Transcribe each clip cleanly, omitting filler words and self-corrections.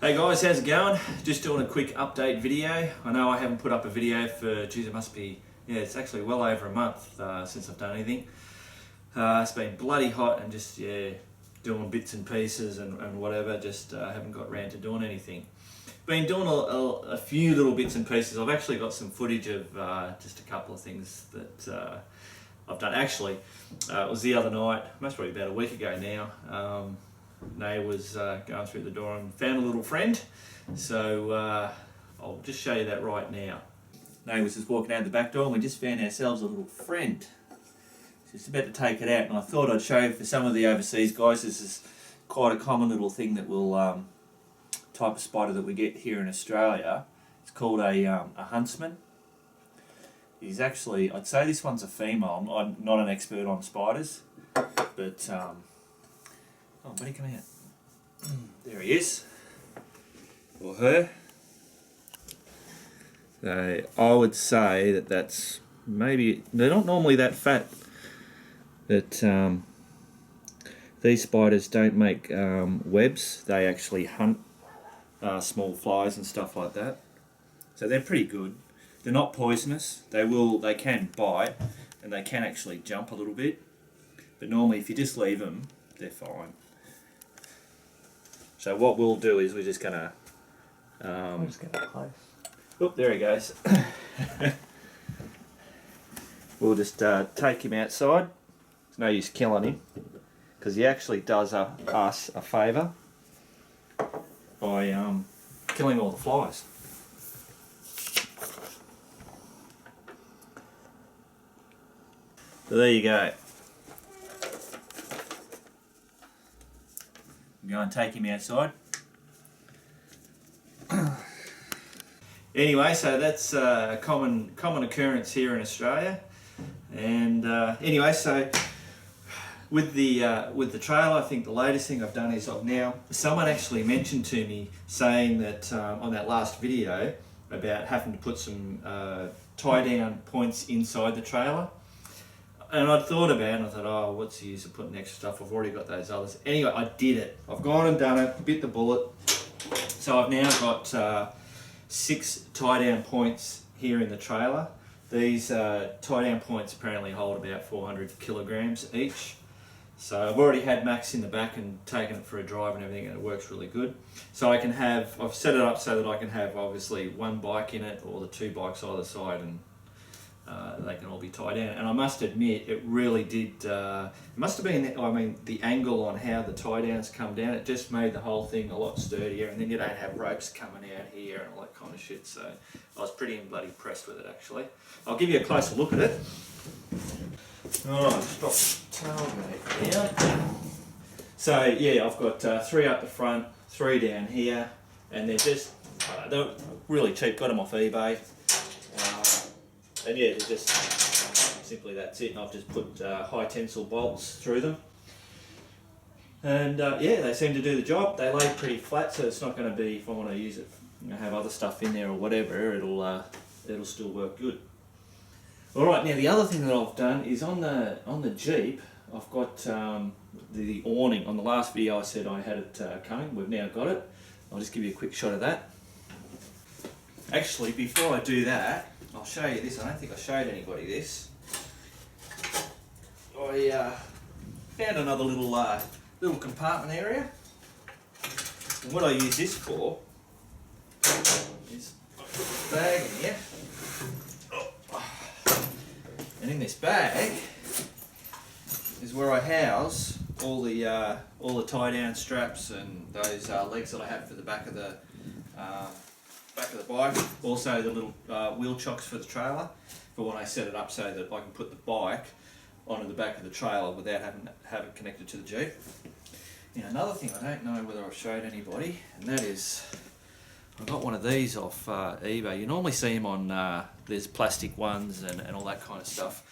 Hey guys, how's it going? Just doing a quick update video. I know I haven't put up a video for, geez, it must be, yeah, it's actually well over a month since I've done anything. It's been bloody hot and just, yeah, doing bits and pieces and whatever, just haven't got round to doing anything. Been doing a few little bits and pieces. I've actually got some footage of just a couple of things that I've done. Actually, it was the other night, most probably about a week ago now. Nay was going through the door and found a little friend, so I'll just show you that right now. Nay was just walking out the back door and we just found ourselves a little friend. Just about to take it out, and I thought I'd show you for some of the overseas guys. This is quite a common little thing that will type of spider that we get here in Australia. It's called a Huntsman. He's actually, I'd say this one's a female. I'm not an expert on spiders, but oh, buddy, come out. There he is, or her. So I would say that that's maybe, they're not normally that fat. That these spiders don't make webs. They actually hunt small flies and stuff like that. So they're pretty good. They're not poisonous. They can bite, and they can actually jump a little bit. But normally, if you just leave them, they're fine. So what we'll do is we're just gonna. I'll just get it close. Oh, there he goes. We'll just take him outside. There's no use killing him, because he actually does us a favour by killing all the flies. So there you go. Go and take him outside. Anyway, so that's a common occurrence here in Australia. And anyway, so with the trailer, I think the latest thing I've done is someone actually mentioned to me saying that on that last video about having to put some tie down points inside the trailer. And I'd thought about it and I thought, oh, what's the use of putting extra stuff? I've already got those others. Anyway, I did it. I've gone and done it, bit the bullet. So I've now got 6 tie down points here in the trailer. These tie down points apparently hold about 400 kilograms each. So I've already had Max in the back and taken it for a drive and everything, and it works really good. So I've set it up so that I can have obviously one bike in it, or the 2 bikes either side, and they can all be tied down. And I must admit, it really did, it must have been, I mean, the angle on how the tie downs come down, it just made the whole thing a lot sturdier, and then you don't have ropes coming out here and all that kind of shit. So I was pretty bloody impressed with it, actually. I'll give you a closer look at it. Alright, stop tailgate down. So yeah, I've got 3 up the front, 3 down here, and they're really cheap, got them off eBay. And yeah, they're just simply that's it. And I've just put high tensile bolts through them. And yeah, they seem to do the job. They lay pretty flat, so it's not going to be, if I want to use it, have other stuff in there or whatever, it'll still work good. All right, now the other thing that I've done is on the Jeep, I've got the awning. On the last video I said I had it coming. We've now got it. I'll just give you a quick shot of that. Actually, before I do that, I'll show you this. I don't think I showed anybody this. I found another little compartment area. And what I use this for is I put this bag in here. And in this bag is where I house all the tie down straps and those legs that I have for the back of the bike. Also the little wheel chocks for the trailer, for when I set it up so that I can put the bike onto the back of the trailer without having to have it connected to the Jeep. Now another thing I don't know whether I've showed anybody, and that is I got one of these off eBay. You normally see them on there's plastic ones and all that kind of stuff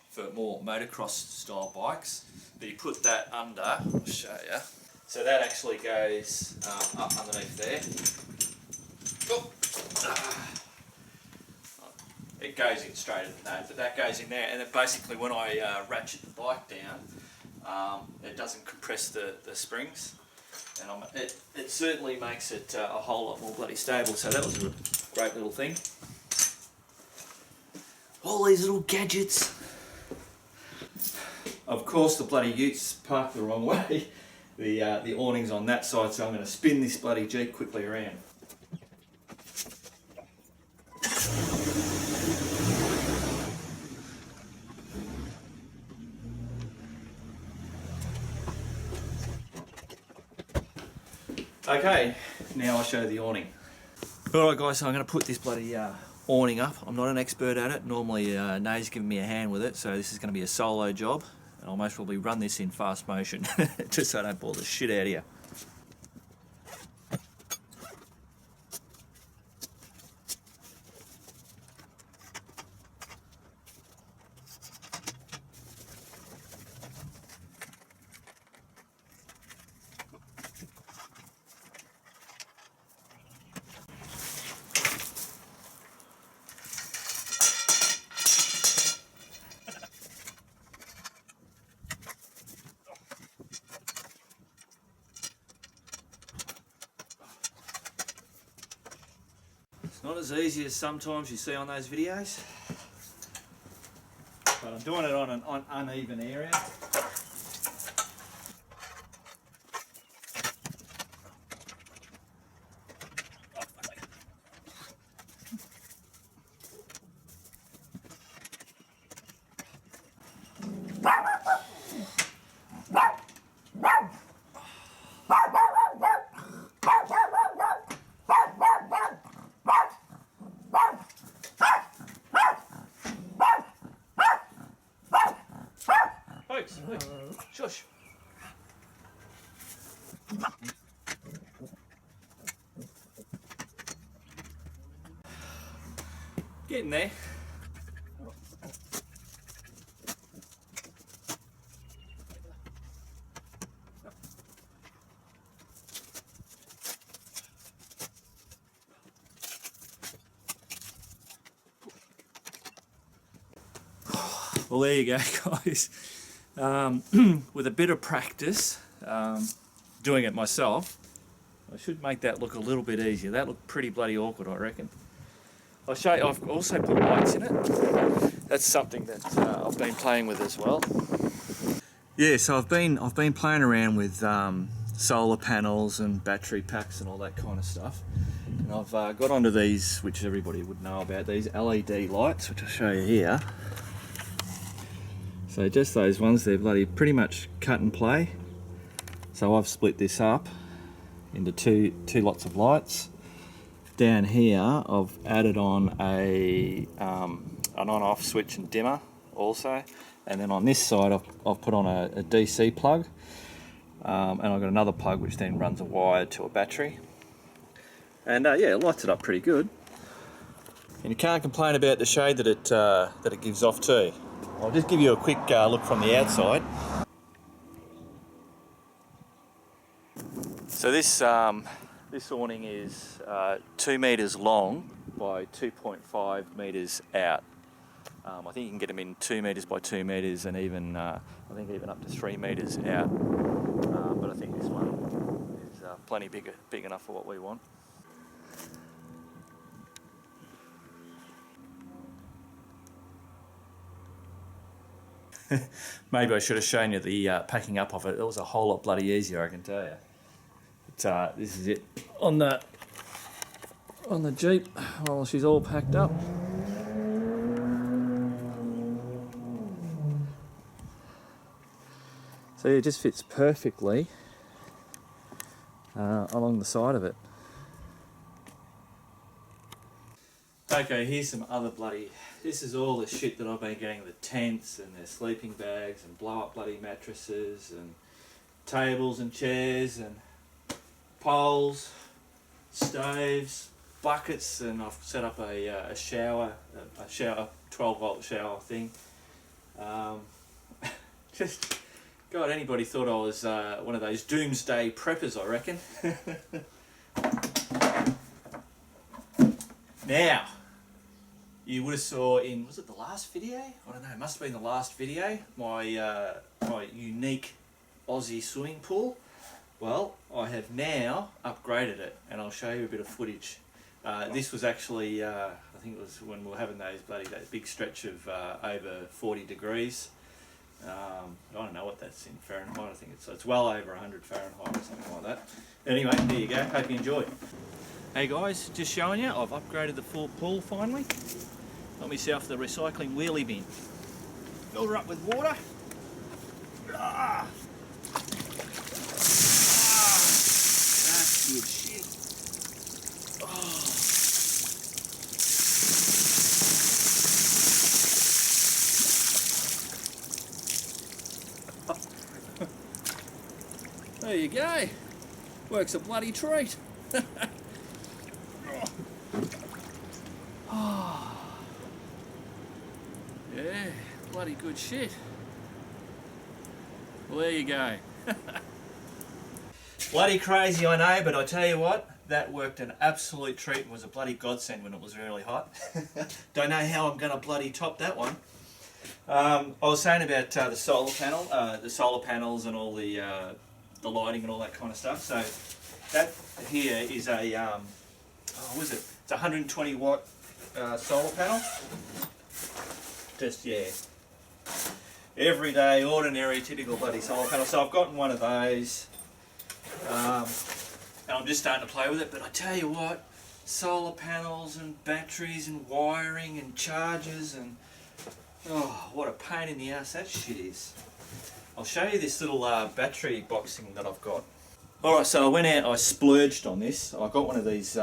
for more motocross style bikes. But you put that under, I'll show you. So that actually goes up underneath there. Oh. It goes in straighter than that, but that goes in there, and then basically when I ratchet the bike down, it doesn't compress the springs, And it certainly makes it a whole lot more bloody stable, so that was a great little thing. All these little gadgets. Of course the bloody utes parked the wrong way. The awning's on that side, so I'm going to spin this bloody Jeep quickly around. Okay, now I'll show the awning. Alright guys, so I'm going to put this bloody awning up. I'm not an expert at it. Normally Nay's giving me a hand with it, so this is going to be a solo job. And I'll most probably run this in fast motion, just so I don't bore the shit out of you. It's not as easy as sometimes you see on those videos, but I'm doing it on an uneven area. Shush. Getting there. Well, there you go, guys. With a bit of practice, doing it myself, I should make that look a little bit easier. That looked pretty bloody awkward, I reckon. I'll show you, I've also put lights in it. That's something that I've been playing with as well. Yeah, so I've been playing around with solar panels and battery packs and all that kind of stuff. And I've got onto these, which everybody would know about, these LED lights, which I'll show you here. So just those ones, they're bloody pretty much cut and play. So I've split this up into two lots of lights. Down here I've added on an on-off switch and dimmer also. And then on this side I've put on a DC plug. And I've got another plug which then runs a wire to a battery. And yeah, it lights it up pretty good. And you can't complain about the shade that it gives off too. I'll just give you a quick look from the outside. So this awning is 2 meters long by 2.5 meters out. I think you can get them in 2 meters by 2 meters, and even I think even up to 3 meters out. But I think this one is plenty big enough for what we want. Maybe I should have shown you the packing up of it. It was a whole lot bloody easier, I can tell you. But this is it on the Jeep while she's all packed up. So it just fits perfectly along the side of it. Okay, here's some other bloody... This is all the shit that I've been getting, the tents and their sleeping bags and blow up bloody mattresses and tables and chairs and poles, stoves, buckets, and I've set up a shower, 12-volt shower thing. Just, God, anybody thought I was one of those doomsday preppers, I reckon. Now, you would have saw in, was it the last video? I don't know, it must have been the last video, my unique Aussie swimming pool. Well, I have now upgraded it, and I'll show you a bit of footage. This was actually, I think it was when we were having that big stretch of over 40 degrees. I don't know what that's in Fahrenheit. I think it's well over 100 Fahrenheit or something like that. Anyway, there you go. Hope you enjoy. Hey guys, just showing you, I've upgraded the full pool finally. Got myself the recycling wheelie bin. Fill her up with water. Ah. That's good shit. Oh. There you go. Works a bloody treat. Oh. Yeah, bloody good shit. Well, there you go. Bloody crazy, I know, but I tell you what, that worked an absolute treat and was a bloody godsend when it was really hot. Don't know how I'm going to bloody top that one. I was saying about the solar panels and all the lighting and all that kind of stuff. So that here is a, what is it? It's a 120 watt solar panel. Just, yeah, everyday, ordinary, typical bloody solar panel. So I've gotten one of those, and I'm just starting to play with it. But I tell you what, solar panels and batteries and wiring and chargers and, oh, what a pain in the ass that shit is. I'll show you this little battery boxing that I've got. Alright, so I went out, I splurged on this. I got one of these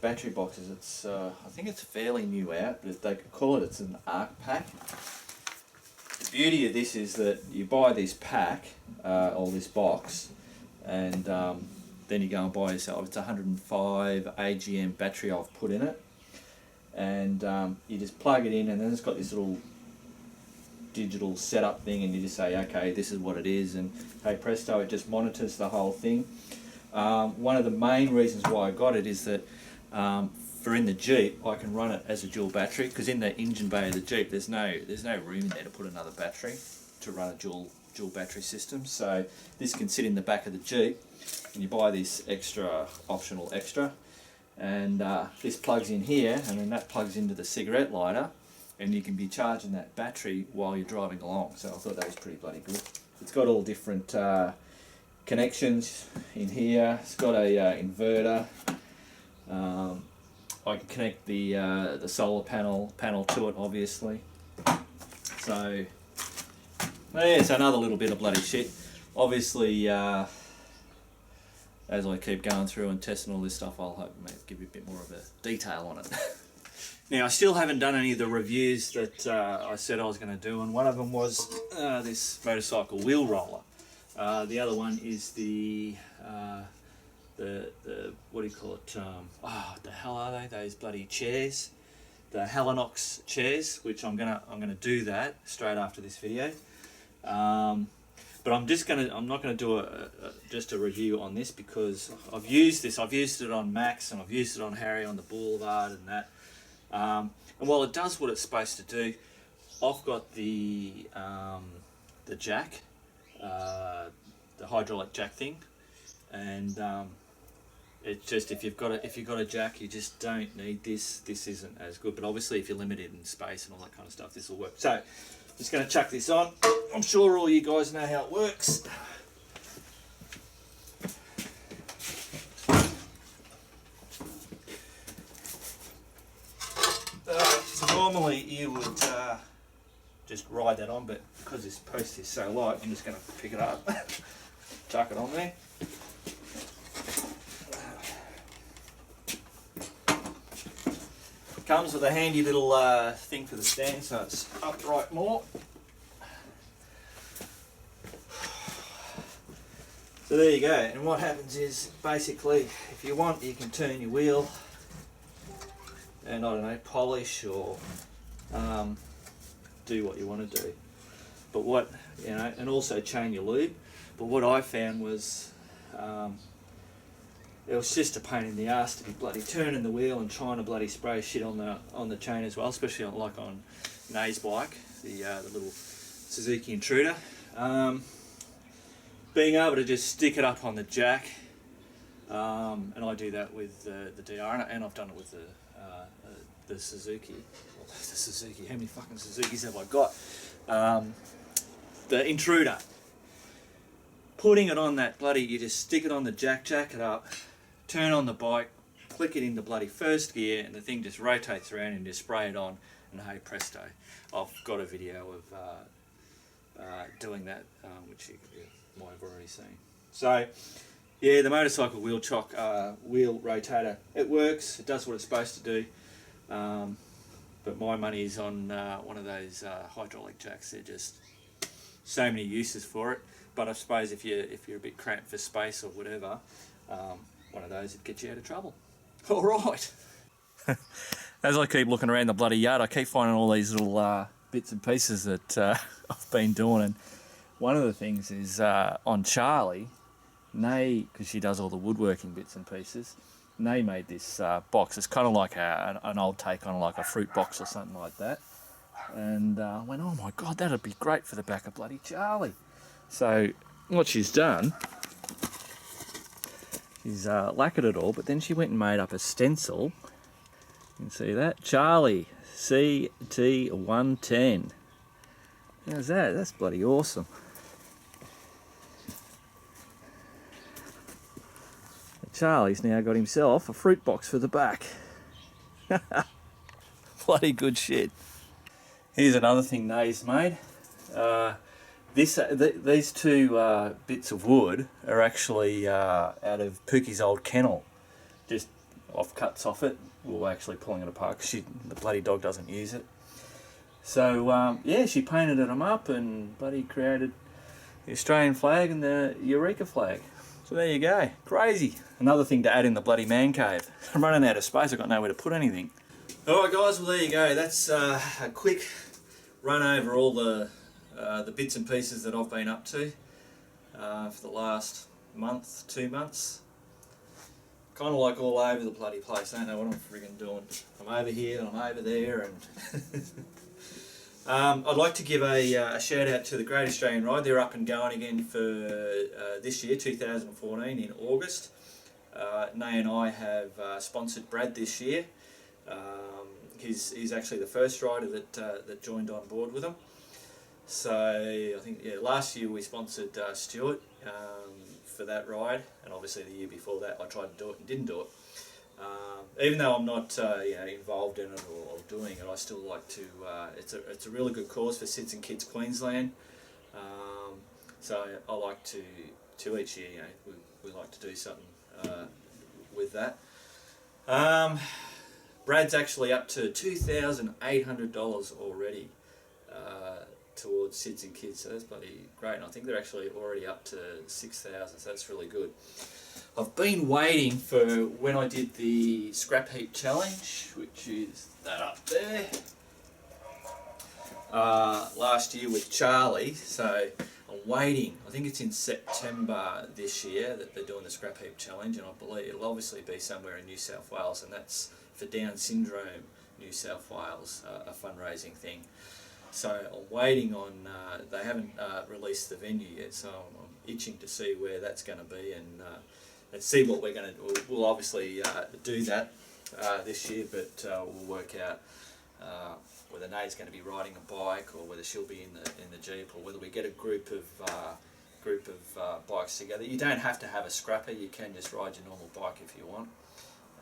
battery boxes. It's I think it's fairly new out, but they could call it's an arc pack. The beauty of this is that you buy this pack, or this box, and then you go and buy yourself, it's 105 AGM battery I've put in it, and you just plug it in, and then it's got this little digital setup thing, and you just say, okay, this is what it is, and hey presto, it just monitors the whole thing. One of the main reasons why I got it is that for in the Jeep I can run it as a dual battery, because in the engine bay of the Jeep there's no room in there to put another battery to run a dual battery system. So this can sit in the back of the Jeep, and you buy this optional extra, and this plugs in here, and then that plugs into the cigarette lighter, and you can be charging that battery while you're driving along. So I thought that was pretty bloody good. It's got all different connections in here. It's got a inverter. I can connect the solar panel to it, obviously. So yeah, it's another little bit of bloody shit. Obviously, as I keep going through and testing all this stuff, I'll hope maybe give you a bit more of a detail on it. Now, I still haven't done any of the reviews that I said I was going to do, and one of them was this motorcycle wheel roller. The other one is the what do you call it? What the hell are they? Those bloody chairs, the Helinox chairs, which I'm gonna do that straight after this video. But I'm not gonna do just a review on this, because I've used this. I've used it on Max, and I've used it on Harry on the Boulevard and that. And while it does what it's supposed to do, I've got the jack, the hydraulic jack thing, and it's just if you've got a jack, you just don't need this. This isn't as good, but obviously if you're limited in space and all that kind of stuff, this will work. So just going to chuck this on. I'm sure all you guys know how it works. Normally you would just ride that on, but because this post is so light, I'm just going to pick it up, chuck it on there. Comes with a handy little thing for the stand, so it's upright more. So there you go, and what happens is, basically, if you want, you can turn your wheel and, I don't know, polish or do what you want to do. But what, you know, and also chain your lube. But what I found was, it was just a pain in the ass to be bloody turning the wheel and trying to bloody spray shit on the chain as well, especially on Nay's bike, the little Suzuki Intruder. But being able to just stick it up on the jack, and I do that with the DR, and I've done it with the Suzuki. Well, the Suzuki, how many fucking Suzukis have I got? The Intruder. Putting it on that bloody, you just stick it on the jack it up, turn on the bike, click it into bloody first gear, and the thing just rotates around and you spray it on, and hey presto. I've got a video of doing that, which you might have already seen. So, yeah, the motorcycle wheel chock, wheel rotator, it works, it does what it's supposed to do, but my money is on one of those hydraulic jacks. They're just so many uses for it. But I suppose if you're a bit cramped for space or whatever, one of those would get you out of trouble. All right. As I keep looking around the bloody yard, I keep finding all these little bits and pieces that I've been doing. And one of the things is on Charley, because she does all the woodworking bits and pieces, Nay made this box. It's kind of like an old take on like a fruit box or something like that. And I went, oh my God, that'd be great for the back of bloody Charley. So what she's done, she's lacquered it all, but then she went and made up a stencil. You can see that, Charley CT110. How's that? That's bloody awesome. Charley's now got himself a fruit box for the back. Bloody good shit. Here's another thing Nay's made. These two bits of wood are actually out of Pookie's old kennel. Just offcuts off it. Well, actually pulling it apart because the bloody dog doesn't use it. So, yeah, she painted them up and bloody created the Australian flag and the Eureka flag. So there you go. Crazy. Another thing to add in the bloody man cave. I'm running out of space. I've got nowhere to put anything. Alright guys, well there you go. That's a quick run over all the bits and pieces that I've been up to for the last month, 2 months. Kind of like all over the bloody place. I don't know what I'm friggin' doing. I'm over here and I'm over there. And I'd like to give a shout out to the Great Australian Ride. They're up and going again for this year, 2014, in August. Nay and I have sponsored Brad this year. He's actually the first rider that joined on board with them. So I think last year we sponsored Stuart for that ride, and obviously the year before that I tried to do it and didn't do it. Even though I'm not involved in it or doing it, I still like to. It's a really good cause for Sids and Kids Queensland. So I like to each year we like to do something with that. Brad's actually up to $2,800 already towards Sids and Kids, so that's bloody great. And I think they're actually already up to 6,000, so that's really good. I've been waiting for when I did the scrap heap challenge, which is that up there, last year with Charley. So I'm waiting. I think it's in September this year that they're doing the scrap heap challenge, and I believe it'll obviously be somewhere in New South Wales, and that's for Down Syndrome New South Wales, a fundraising thing. So I'm waiting on, they haven't released the venue yet, so I'm itching to see where that's going to be and see what we're going to do. We'll obviously do that this year, but we'll work out whether Nate's going to be riding a bike or whether she'll be in the Jeep, or whether we get a group of bikes together. You don't have to have a scrapper, you can just ride your normal bike if you want.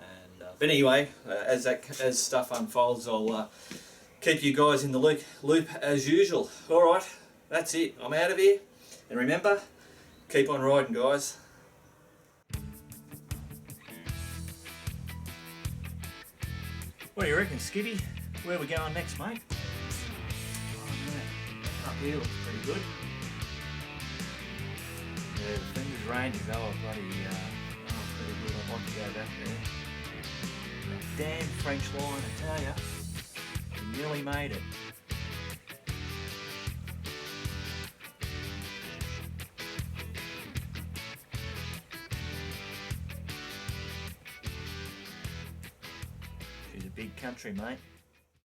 And but anyway, as stuff unfolds, I'll keep you guys in the loop as usual. Alright, that's it. I'm out of here. And remember, keep on riding, guys. What do you reckon, Skibby? Where are we going next, mate? Oh, yeah. Up here looks pretty good. Yeah, the Fingers Range is bloody pretty good. I'd like to go back there. That damn French line, I tell ya. We nearly made it. She's a big country, mate.